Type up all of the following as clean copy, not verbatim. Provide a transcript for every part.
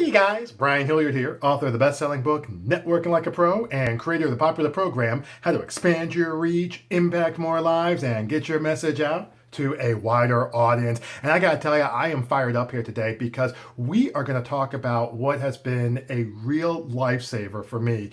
Hey guys, Brian Hilliard here, author of the best-selling book, Networking Like a Pro, and creator of the popular program, How to Expand Your Reach, Impact More Lives, and Get Your Message Out to a wider audience. And I gotta tell you, I am fired up here today because we are gonna talk about what has been a real lifesaver for me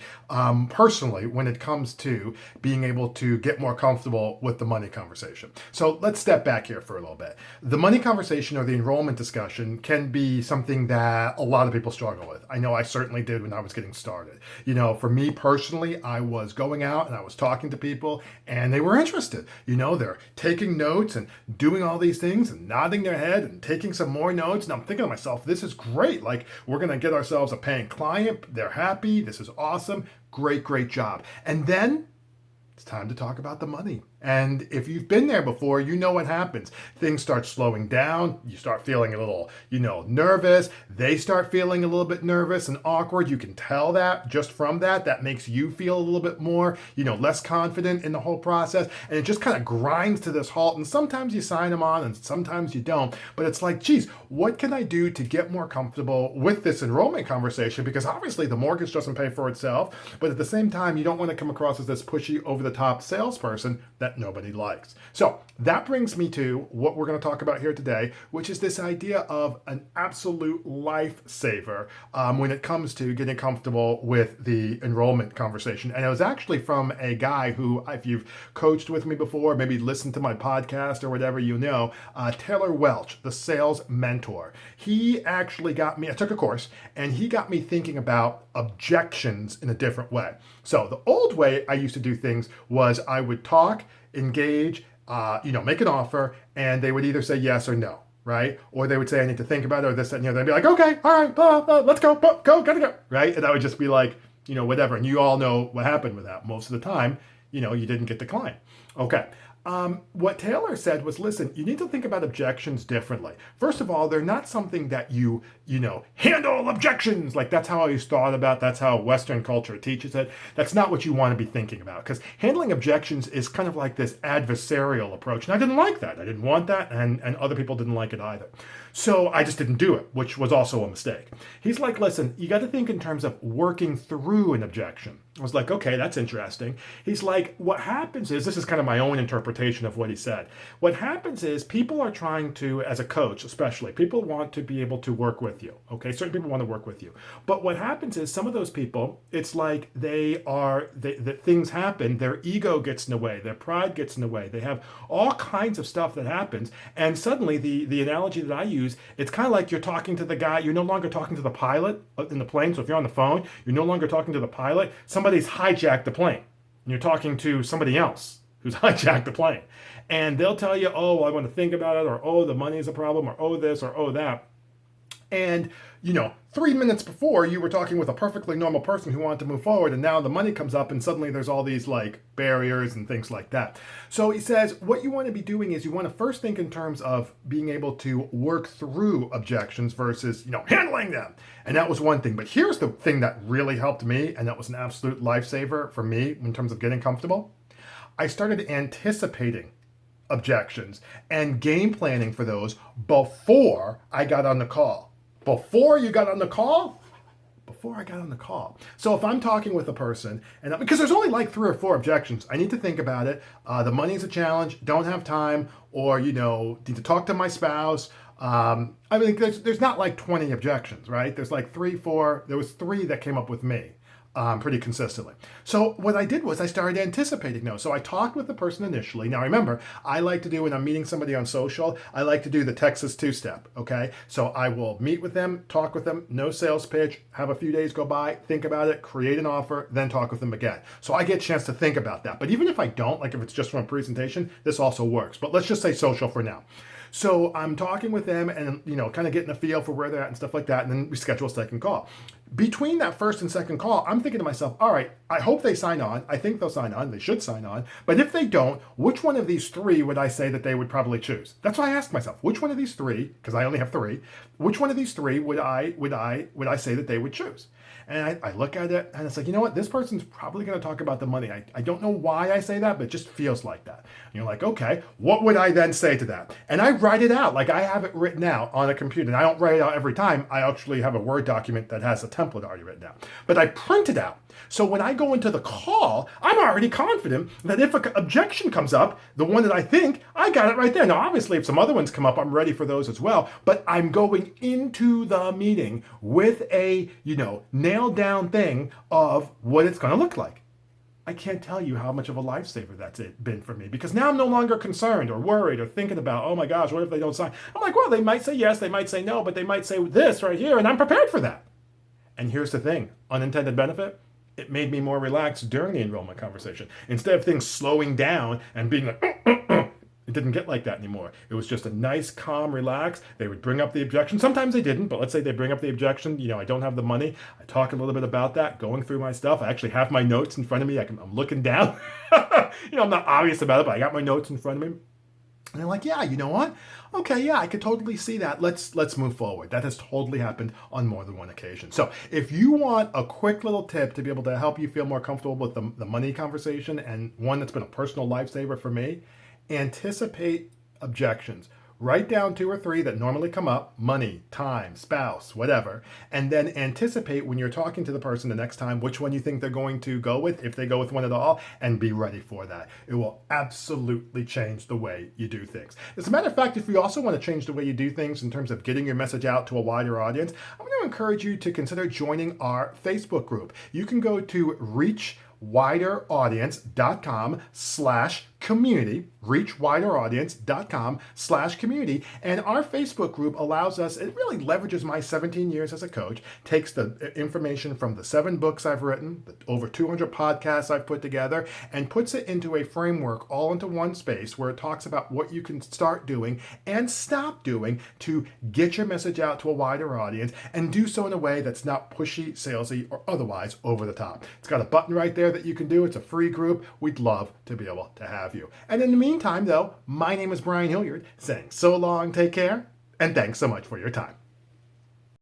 personally when it comes to being able to get more comfortable with the money conversation. So let's step back here for a little bit. The money conversation or the enrollment discussion can be something that a lot of people struggle with. I know I certainly did when I was getting started. You know, for me personally, I was going out and I was talking to people and they were interested. You know, they're taking notes and doing all these things and nodding their head and taking some more notes. And I'm thinking to myself, this is great. Like, we're going to get ourselves a paying client. They're happy. This is awesome. Great, great job. And then it's time to talk about the money. And if you've been there before, you know what happens. Things start slowing down. You start feeling a little, nervous. They start feeling a little bit nervous and awkward. You can tell that just from that. That makes you feel a little bit more, less confident in the whole process. And it just kind of grinds to this halt. And sometimes you sign them on and sometimes you don't. But it's like, geez, what can I do to get more comfortable with this enrollment conversation? Because obviously the mortgage doesn't pay for itself. But at the same time, you don't want to come across as this pushy, over-the-top salesperson that nobody likes. So that brings me to what we're going to talk about here today, which is this idea of an absolute lifesaver when it comes to getting comfortable with the enrollment conversation. And it was actually from a guy who, if you've coached with me before, maybe listened to my podcast or whatever, Taylor Welch, the sales mentor. He actually got me, I took a course, and he got me thinking about objections in a different way. So the old way I used to do things was I would talk, engage, make an offer, and they would either say yes or no, right? Or they would say, I need to think about it, or this, that, and the other. They'd be like, okay, all right, blah, blah, let's go, gotta go, right? And I would just be like, whatever. And you all know what happened with that. Most of the time, you didn't get the client. Okay. What Taylor said was, listen, you need to think about objections differently. First of all, they're not something that you handle objections. Like, that's how I always thought about. That's how Western culture teaches it. That's not what you want to be thinking about, because handling objections is kind of like this adversarial approach. And I didn't like that. I didn't want that. And other people didn't like it either. So I just didn't do it, which was also a mistake. He's like, listen, you got to think in terms of working through an objection. I was like, okay, that's interesting. He's like, what happens is, this is kind of my own interpretation of what he said. What happens is people are trying to, as a coach especially, people want to be able to work with you. Okay, certain people want to work with you. But what happens is some of those people, it's like that things happen, their ego gets in the way, their pride gets in the way. They have all kinds of stuff that happens. And suddenly the analogy that I use, it's kind of like you're talking to the guy, you're no longer talking to the pilot in the plane. So if you're on the phone, you're no longer talking to the pilot. Somebody's hijacked the plane. And you're talking to somebody else who's hijacked the plane. And they'll tell you, oh, well, I want to think about it, or oh, the money is a problem, or oh, this, or oh, that. And, 3 minutes before you were talking with a perfectly normal person who wanted to move forward, and now the money comes up and suddenly there's all these like barriers and things like that. So he says what you want to be doing is you want to first think in terms of being able to work through objections versus, handling them. And that was one thing. But here's the thing that really helped me, and that was an absolute lifesaver for me in terms of getting comfortable. I started anticipating objections and game planning for those before I got on the call. Before I got on the call. So if I'm talking with a person, and because there's only like 3 or 4 objections, I need to think about it. The money's a challenge, don't have time, or, need to talk to my spouse. There's not like 20 objections, right? There's like 3, 4, there was 3 that came up with me. Pretty consistently. So what I did was I started anticipating those. So I talked with the person initially. Now remember, I like to do, when I'm meeting somebody on social, I like to do the Texas 2-step, okay? So I will meet with them, talk with them, no sales pitch, have a few days go by, think about it, create an offer, then talk with them again. So I get a chance to think about that. But even if I don't, like if it's just from a presentation, this also works. But let's just say social for now. So I'm talking with them and, kind of getting a feel for where they're at and stuff like that. And then we schedule a second call. Between that first and second call, I'm thinking to myself, all right, I hope they sign on. I think they'll sign on. They should sign on. But if they don't, which one of these 3 would I say that they would probably choose? That's why I asked myself, which one of these 3, because I only have 3, which one of these 3 would I say that they would choose? And I look at it and it's like, you know what? This person's probably going to talk about the money. I don't know why I say that, but it just feels like that. And you're like, okay, what would I then say to that? And I write it out. Like I have it written out on a computer. And I don't write it out every time. I actually have a Word document that has a template already written out. But I print it out. So when I go into the call, I'm already confident that if an objection comes up, the one that I think, I got it right there. Now, obviously, if some other ones come up, I'm ready for those as well. But I'm going into the meeting with a, nailed down thing of what it's going to look like. I can't tell you how much of a lifesaver that's been for me, because now I'm no longer concerned or worried or thinking about, oh my gosh, what if they don't sign? I'm like, well, they might say yes, they might say no, but they might say this right here, and I'm prepared for that. And here's the thing, unintended benefit, it made me more relaxed during the enrollment conversation. Instead of things slowing down and being like, it didn't get like that anymore. It was just a nice, calm, relax. They would bring up the objection. Sometimes they didn't, but let's say they bring up the objection. I don't have the money. I talk a little bit about that, going through my stuff. I actually have my notes in front of me. I'm looking down. I'm not obvious about it, but I got my notes in front of me. And they're like, yeah, you know what? Okay, yeah, I could totally see that. Let's move forward. That has totally happened on more than one occasion. So if you want a quick little tip to be able to help you feel more comfortable with the money conversation, and one that's been a personal lifesaver for me, anticipate objections. Write down 2 or 3 that normally come up: money, time, spouse, whatever, and then anticipate when you're talking to the person the next time which one you think they're going to go with, if they go with one at all, and be ready for that. It will absolutely change the way you do things. As a matter of fact, if you also want to change the way you do things in terms of getting your message out to a wider audience, I'm going to encourage you to consider joining our Facebook group. You can go to reachwideraudience.com/community, reachwideraudience.com/community. And our Facebook group allows us, it really leverages my 17 years as a coach, takes the information from the 7 books I've written, the over 200 podcasts I've put together, and puts it into a framework all into one space where it talks about what you can start doing and stop doing to get your message out to a wider audience, and do so in a way that's not pushy, salesy, or otherwise over the top. It's got a button right there that you can do. It's a free group. We'd love to be able to have you. And in the meantime, though, my name is Brian Hilliard, saying so long, take care, and thanks so much for your time.